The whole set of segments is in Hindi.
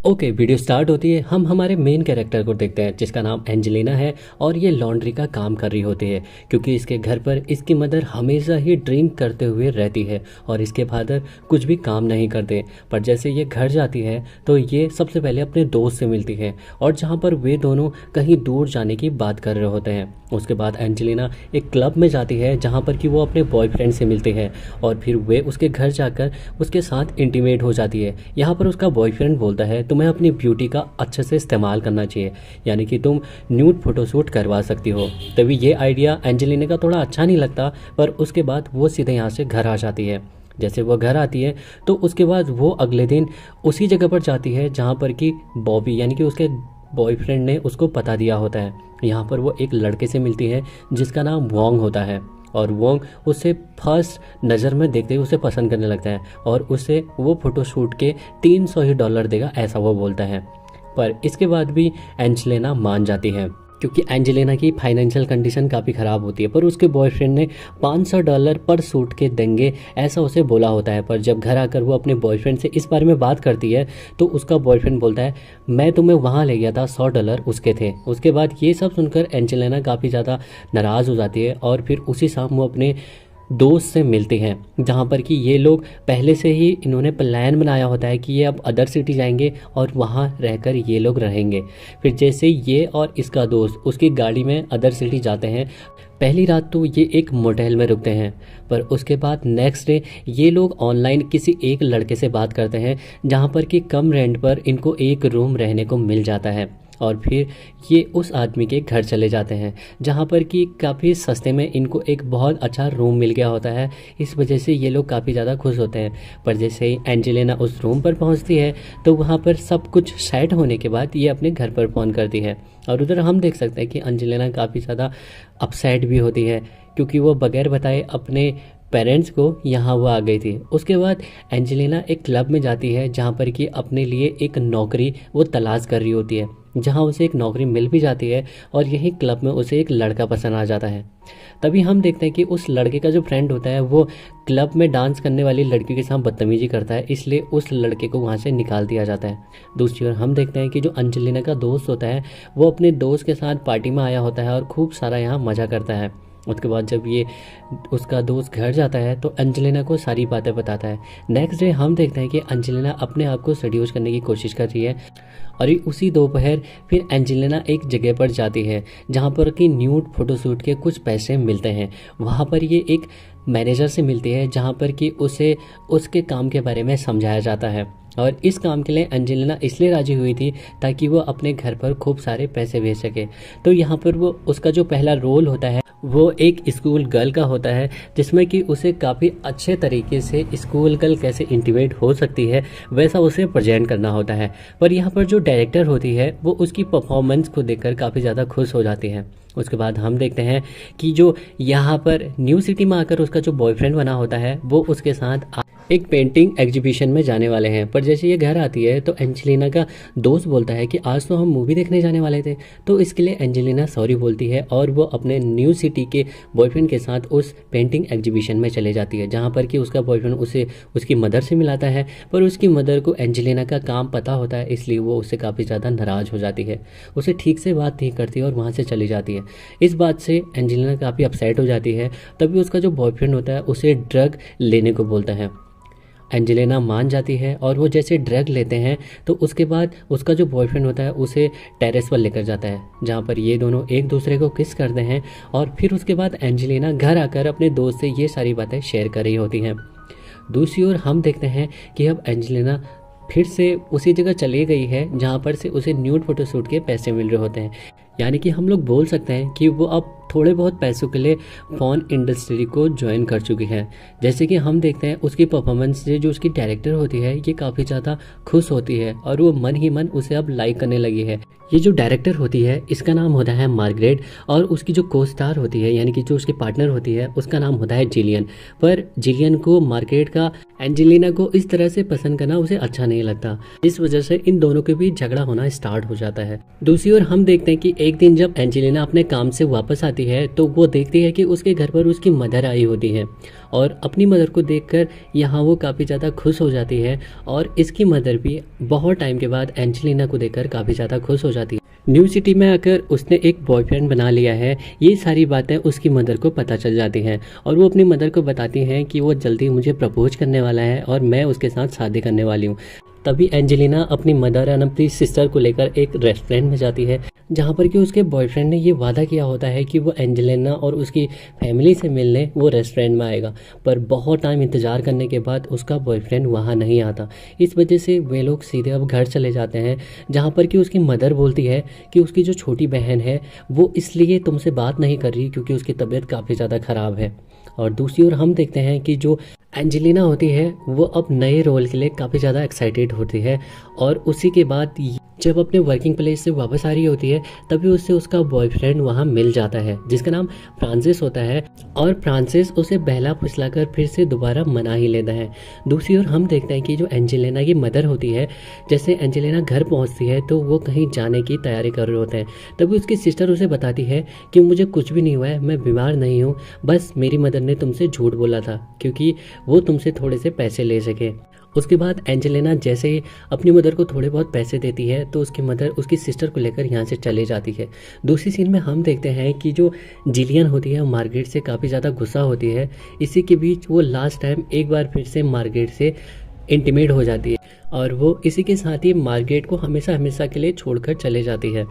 ओके, वीडियो स्टार्ट होती है। हम हमारे मेन कैरेक्टर को देखते हैं जिसका नाम एंजेलिना है और ये लॉन्ड्री का काम कर रही होती है क्योंकि इसके घर पर इसकी मदर हमेशा ही ड्रिंक करते हुए रहती है और इसके फादर कुछ भी काम नहीं करते। पर जैसे ये घर जाती है तो ये सबसे पहले अपने दोस्त से मिलती है और जहाँ पर वे दोनों कहीं दूर जाने की बात कर रहे होते हैं। उसके बाद एंजेलिना एक क्लब में जाती है जहाँ पर कि वो अपने बॉयफ्रेंड से मिलती है और फिर वे उसके घर जाकर उसके साथ इंटीमेट हो जाती है। यहाँ पर उसका बॉयफ्रेंड बोलता है तुम्हें अपनी ब्यूटी का अच्छे से इस्तेमाल करना चाहिए, यानी कि तुम न्यूड फोटोशूट करवा सकती हो। तभी ये आइडिया एंजेलिना का थोड़ा अच्छा नहीं लगता, पर उसके बाद वो सीधे यहाँ से घर आ जाती है। जैसे वो घर आती है तो उसके बाद वो अगले दिन उसी जगह पर जाती है जहाँ पर कि बॉबी यानी कि उसके बॉयफ्रेंड ने उसको पता दिया होता है। यहाँ पर वो एक लड़के से मिलती है जिसका नाम वोंग होता है और वोंग उसे फर्स्ट नज़र में देखते ही उसे पसंद करने लगता है और उसे वो फ़ोटोशूट के $300 ही देगा, ऐसा वो बोलता है। पर इसके बाद भी एंजेलिना मान जाती है क्योंकि एंजेलिना की फाइनेंशियल कंडीशन काफ़ी ख़राब होती है, पर उसके बॉयफ्रेंड ने $500 पर सूट के देंगे ऐसा उसे बोला होता है। पर जब घर आकर वो अपने बॉयफ्रेंड से इस बारे में बात करती है तो उसका बॉयफ्रेंड बोलता है मैं तुम्हें वहाँ ले गया था, $100 उसके थे। उसके बाद ये सब सुनकर एंजेलिना काफ़ी ज़्यादा नाराज़ हो जाती है और फिर उसी शाम वो अपने दोस्त से मिलती हैं जहाँ पर कि ये लोग पहले से ही इन्होंने प्लान बनाया होता है कि ये अब अदर सिटी जाएंगे और वहाँ रहकर ये लोग रहेंगे। फिर जैसे ये और इसका दोस्त उसकी गाड़ी में अदर सिटी जाते हैं, पहली रात तो ये एक मोटेल में रुकते हैं, पर उसके बाद नेक्स्ट डे ये लोग ऑनलाइन किसी एक लड़के से बात करते हैं जहाँ पर कि कम रेंट पर इनको एक रूम रहने को मिल जाता है और फिर ये उस आदमी के घर चले जाते हैं जहाँ पर कि काफ़ी सस्ते में इनको एक बहुत अच्छा रूम मिल गया होता है। इस वजह से ये लोग काफ़ी ज़्यादा खुश होते हैं। पर जैसे ही एंजेलिना उस रूम पर पहुँचती है तो वहाँ पर सब कुछ सेट होने के बाद ये अपने घर पर फ़ोन करती है और उधर हम देख सकते हैं कि एंजेलिना काफ़ी ज़्यादा अपसेट भी होती है क्योंकि वो बगैर बताए अपने पेरेंट्स को यहाँ वो आ गई थी। उसके बाद एंजेलिना एक क्लब में जाती है जहाँ पर कि अपने लिए एक नौकरी वो तलाश कर रही होती है, जहाँ उसे एक नौकरी मिल भी जाती है और यही क्लब में उसे एक लड़का पसंद आ जाता है। तभी हम देखते हैं कि उस लड़के का जो फ्रेंड होता है वो क्लब में डांस करने वाली लड़की के साथ बदतमीजी करता है, इसलिए उस लड़के को वहाँ से निकाल दिया जाता है। दूसरी ओर हम देखते हैं कि जो एंजेलिना का दोस्त होता है वो अपने दोस्त के साथ पार्टी में आया होता है और खूब सारा यहाँ मज़ा करता है। उसके बाद जब ये उसका दोस्त घर जाता है तो एंजेलिना को सारी बातें बताता है। नेक्स्ट डे हम देखते हैं कि एंजेलिना अपने आप को सेड्यूस करने की कोशिश कर रही है और ये उसी दोपहर फिर एंजेलिना एक जगह पर जाती है जहाँ पर कि न्यूड फोटोशूट के कुछ पैसे मिलते हैं। वहाँ पर ये एक मैनेजर से मिलती है जहाँ पर कि उसे उसके काम के बारे में समझाया जाता है और इस काम के लिए एंजेलिना इसलिए राजी हुई थी ताकि वो अपने घर पर खूब सारे पैसे भेज सके। तो यहाँ पर वो उसका जो पहला रोल होता है वो एक स्कूल गर्ल का होता है जिसमें कि उसे काफ़ी अच्छे तरीके से स्कूल गर्ल कैसे इंटीमेट हो सकती है वैसा उसे प्रेजेंट करना होता है। पर यहाँ पर जो डायरेक्टर होती है वो उसकी परफॉर्मेंस को देखकर काफ़ी ज़्यादा खुश हो जाती है। उसके बाद हम देखते हैं कि जो यहाँ पर न्यू सिटी में आकर उसका जो बॉयफ्रेंड बना होता है वो उसके साथ एक पेंटिंग एग्जीबिशन में जाने वाले हैं। पर जैसे ये घर आती है तो एंजेलिना का दोस्त बोलता है कि आज तो हम मूवी देखने जाने वाले थे, तो इसके लिए एंजेलिना सॉरी बोलती है और वो अपने न्यू सिटी के बॉयफ्रेंड के साथ उस पेंटिंग एग्जीबिशन में चले जाती है जहाँ पर कि उसका बॉयफ्रेंड उसे उसकी मदर से मिलाता है। पर उसकी मदर को एंजेलिना का काम पता होता है इसलिए वो उससे काफ़ी ज़्यादा नाराज़ हो जाती है, उसे ठीक से बात नहीं करती और वहाँ से चली जाती है। इस बात से एंजेलिना काफ़ी अपसेट हो जाती है। तभी उसका जो बॉयफ्रेंड होता है उसे ड्रग लेने को बोलता है। एंजेलिना मान जाती है और वो जैसे ड्रग लेते हैं तो उसके बाद उसका जो बॉयफ्रेंड होता है उसे टेरेस पर लेकर जाता है जहाँ पर ये दोनों एक दूसरे को किस करते हैं और फिर उसके बाद एंजेलिना घर आकर अपने दोस्त से ये सारी बातें शेयर कर रही होती हैं। दूसरी ओर हम देखते हैं कि अब एंजेलिना फिर से उसी जगह चली गई है जहाँ पर से उसे न्यूड फोटोशूट के पैसे मिल रहे होते हैं, यानी कि हम लोग बोल सकते हैं कि वो अब थोड़े बहुत पैसों के लिए फ़ोन इंडस्ट्री को ज्वाइन कर चुकी है। जैसे कि हम देखते हैं उसकी परफॉर्मेंस से जो उसकी डायरेक्टर होती है ये काफ़ी ज़्यादा खुश होती है और वो मन ही मन उसे अब लाइक करने लगी है। ये जो डायरेक्टर होती है इसका नाम होता है मार्गरेट और उसकी जो को स्टार होती है यानी कि जो उसकी पार्टनर होती है उसका नाम होता है जिलियन। पर जिलियन को मार्गरेट का एंजेलिना को इस तरह से पसंद करना उसे अच्छा नहीं लगता, इस वजह से इन दोनों के बीच झगड़ा होना स्टार्ट हो जाता है। दूसरी ओर हम देखते हैं कि एक दिन जब एंजेलिना अपने काम से वापस आती होती है तो वो देखती है कि उसके घर पर उसकी मदर आई होती है और अपनी मदर को देखकर यहाँ वो काफ़ी ज़्यादा खुश हो जाती है और इसकी मदर भी बहुत टाइम के बाद एंजेलिना को देखकर काफ़ी ज़्यादा खुश हो जाती है। न्यू सिटी में आकर उसने एक बॉयफ्रेंड बना लिया है, ये सारी बातें उसकी मदर को पता चल जाती हैं और वो अपनी मदर को बताती हैं कि वो जल्दी मुझे प्रपोज करने वाला है और मैं उसके साथ शादी करने वाली हूँ। तभी एंजेलिना अपनी मदर एंड अपनी सिस्टर को लेकर एक रेस्टोरेंट में जाती है जहाँ पर कि उसके बॉयफ्रेंड ने ये वादा किया होता है कि वो एंजेलिना और उसकी फैमिली से मिलने वो रेस्टोरेंट में आएगा, पर बहुत टाइम इंतज़ार करने के बाद उसका बॉयफ्रेंड वहाँ नहीं आता। इस वजह से वे लोग सीधे अब घर चले जाते हैं जहाँ पर कि उसकी मदर बोलती है कि उसकी जो छोटी बहन है वो इसलिए तुमसे बात नहीं कर रही क्योंकि उसकी तबीयत काफ़ी ज़्यादा ख़राब है। और दूसरी ओर हम देखते हैं कि जो एंजेलिना होती है वो अब नए रोल के लिए काफ़ी ज़्यादा एक्साइटेड होती है और उसी के बाद जब अपने वर्किंग प्लेस से वापस आ रही होती है तभी उससे उसका बॉयफ्रेंड वहाँ मिल जाता है जिसका नाम फ्रांसिस होता है और फ्रांसिस उसे बहला फुसलाकर फिर से दोबारा मना ही लेता है। दूसरी ओर हम देखते हैं कि जो एंजेलिना की मदर होती है, जैसे एंजेलिना घर पहुँचती है तो वो कहीं जाने की तैयारी कर रहे होते हैं, तभी उसकी सिस्टर उसे बताती है कि मुझे कुछ भी नहीं हुआ है, मैं बीमार नहीं हूँ, बस मेरी मदर ने तुमसे झूठ बोला था क्योंकि वो तुमसे थोड़े से पैसे ले सके। उसके बाद एंजेलिना जैसे ही अपनी मदर को थोड़े बहुत पैसे देती है तो उसकी मदर उसकी सिस्टर को लेकर यहाँ से चली जाती है। दूसरी सीन में हम देखते हैं कि जो जिलियन होती है मार्गरेट से काफ़ी ज़्यादा गुस्सा होती है। इसी के बीच वो लास्ट टाइम एक बार फिर से मार्गरेट से इंटीमेट हो जाती है और वो इसी के साथ ही मार्गरेट को हमेशा हमेशा के लिए छोड़कर चले जाती है।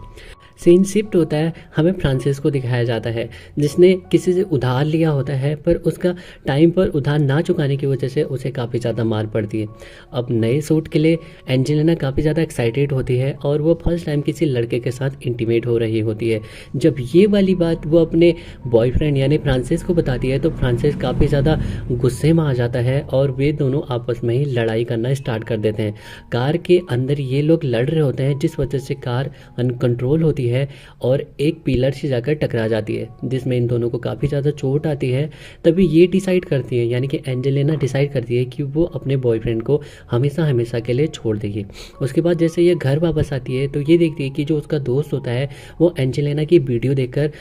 सीन शिफ्ट होता है, हमें फ्रांसिस को दिखाया जाता है जिसने किसी से उधार लिया होता है पर उसका टाइम पर उधार ना चुकाने की वजह से उसे काफ़ी ज़्यादा मार पड़ती है। अब नए सूट के लिए एंजेलिना काफ़ी ज़्यादा एक्साइटेड होती है और वो फर्स्ट टाइम किसी लड़के के साथ इंटीमेट हो रही होती है। जब ये वाली बात वो अपने बॉयफ्रेंड यानी फ्रांसिस को बताती है तो फ्रांसिस काफ़ी ज़्यादा गुस्से में आ जाता है और वे दोनों आपस में ही लड़ाई करना स्टार्ट कर देते हैं। कार के अंदर ये लोग लड़ रहे होते हैं जिस वजह से कार अनकंट्रोल होती है और एक पिलर से जाकर टकरा जाती है जिसमें इन दोनों को काफ़ी ज़्यादा चोट आती है। तभी ये डिसाइड करती है यानी कि एंजेलिना डिसाइड करती है कि वो अपने बॉयफ्रेंड को हमेशा हमेशा के लिए छोड़ देगी। उसके बाद जैसे ये घर वापस आती है तो ये देखती है कि जो उसका दोस्त होता है वो एंजेलिना की वीडियो देखकर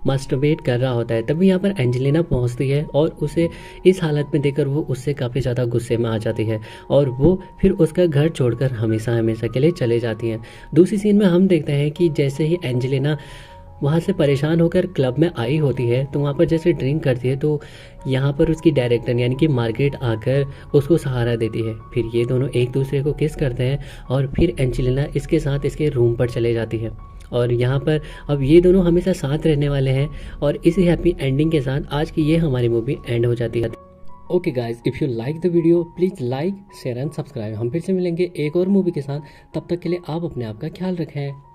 मास्टरबेट कर रहा होता है। तभी यहाँ पर एंजेलिना पहुँचती है और उसे इस हालत में देखकर वो उससे काफ़ी ज़्यादा गुस्से में आ जाती है और वो फिर उसका घर छोड़कर हमेशा हमेशा के लिए चले जाती हैं। दूसरी सीन में हम देखते हैं कि जैसे ही एंजेलिना वहाँ से परेशान होकर क्लब में आई होती है तो वहाँ पर जैसे ड्रिंक करती है तो यहाँ पर उसकी डायरेक्टर यानी कि मार्गरेट आकर उसको सहारा देती है। फिर ये दोनों एक दूसरे को किस करते हैं और फिर एंजेलिना इसके साथ इसके रूम पर चले जाती है और यहाँ पर अब ये दोनों हमेशा साथ रहने वाले हैं और इसी हैप्पी एंडिंग के साथ आज की ये हमारी मूवी एंड हो जाती है। Okay guys, if you like the video please like share and subscribe. हम फिर से मिलेंगे एक और मूवी के साथ, तब तक के लिए आप अपने आप का ख्याल रखें।